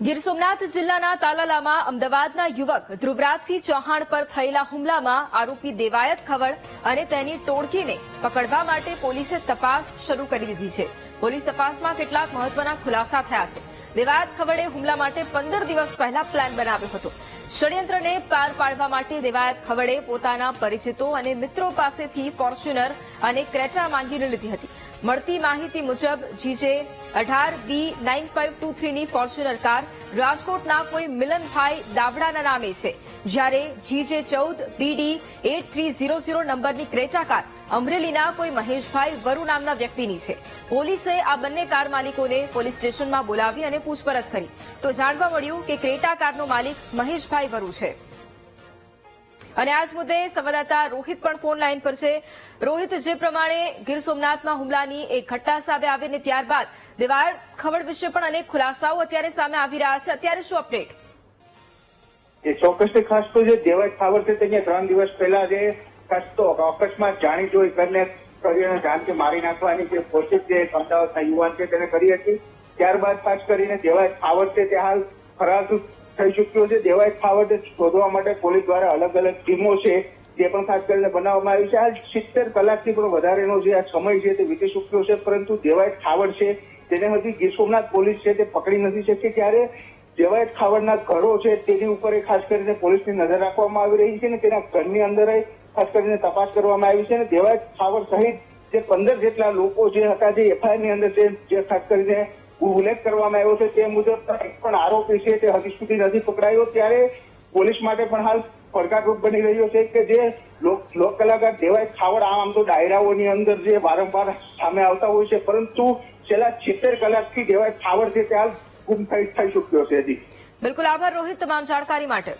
ગીર સોમનાથ જિલ્લાના તાલાલામાં અમદાવાદના યુવક ધ્રુવરાજસિંહ ચૌહાણ પર થયેલા હુમલામાં આરોપી દેવાયત ખવડ અને તેની ટોળકીને પકડવા માટે પોલીસે તપાસ શરૂ કરી દીધી છે। પોલીસ તપાસમાં કેટલાક મહત્વના ખુલાસા થયા છે। દેવાયત ખવડે હુમલા માટે 15 દિવસ પહેલા પ્લાન બનાવ્યો હતો। ષડયંત્રને પાર પાડવા માટે દેવાયત ખવડે પોતાના પરિચિતો અને મિત્રો પાસેથી ફોર્ચ્યુનર અને ક્રેટા માંગીને લીધી હતી। મળતી માહિતી મુજબ જીજે 18B9523 ની ફોર્ચ્યુનર કાર રાજકોટના કોઈ મિલનભાઈ દાવડાના નામે છે, જ્યારે જીજે 14BD8300 નંબરની ક્રેટા કાર અમરેલીના કોઈ મહેશભાઈ વરુ નામના વ્યક્તિની છે। પોલીસે આ બંને કાર માલિકોને પોલીસ સ્ટેશનમાં બોલાવી અને પૂછપરછ કરી તો જાણવા મળ્યું કે ક્રેટા કારનો માલિક મહેશભાઈ વરુ છે। અને આજ મુદ્દે સંવાદદાતા રોહિત પણ ફોન લાઈન પર છે। રોહિત, જે પ્રમાણે ગીર સોમનાથમાં હુમલાની એક ઘટના સામે આવી અને ત્યારબાદ દેવાયત ખવડ વિશે પણ અનેક ખુલાસાઓ અત્યારે સામે આવી રહ્યા છે, અત્યારે શું અપડેટ? એ ચોક્કસથી ખાસ તો જે દેવાયત ખવડ છે તેને 3 દિવસ પહેલા જે ખાસ તો અકસ્માત જાણી જોઈ કરીને જાનથી મારી નાખવાની જે કોશિશ જે અમદાવાદના યુવાન છે તેને કરી હતી। ત્યારબાદ ખાસ કરીને દેવાયત ખવડ છે તે હાલ ફરાર થઈ ચૂક્યો છે। દેવાયત ખવડ શોધવા માટે પોલીસ દ્વારા અલગ અલગ ટીમો છે તે પણ ખાસ કરીને બનાવવામાં આવી છે। હાલ 70 કલાકથી પણ વધારેનો જે આ સમય છે તે વીતી ચૂક્યો છે, પરંતુ દેવાયત ખવડ છે તેને હજી ગીર સોમનાથ પોલીસ છે તે પકડી નથી શકી। ત્યારે દેવાયત ખવડના ઘરો છે તેની ઉપર ખાસ કરીને પોલીસની નજર રાખવામાં આવી રહી છે અને તેના ઘરની અંદર ખાસ કરીને તપાસ કરવામાં આવી છે। અને દેવાયત ખવડ સહિત જે 15 જેટલા લોકો જે હતા જે એફઆઈઆરની અંદર છે જે ખાસ કરીને ઉલ્લેખ કરવામાં આવ્યો છે તે મુજબ એક પણ આરોપી છે તે હજી સુધી નથી પકડાયો। ત્યારે પોલીસ માટે પણ હાલ પડકારરૂપ બની રહ્યો છે કે જે લોક કલાકાર દેવાયત ખવડ આમ તો ડાયરાઓની અંદર જે વારંવાર સામે આવતા હોય છે, પરંતુ છેલ્લા 70 કલાકથી દેવાયત ખવડ છે તે હાલ ગુમ થઈ ચૂક્યો છે। બિલકુલ, આભાર રોહિત તમામ જાણકારી માટે।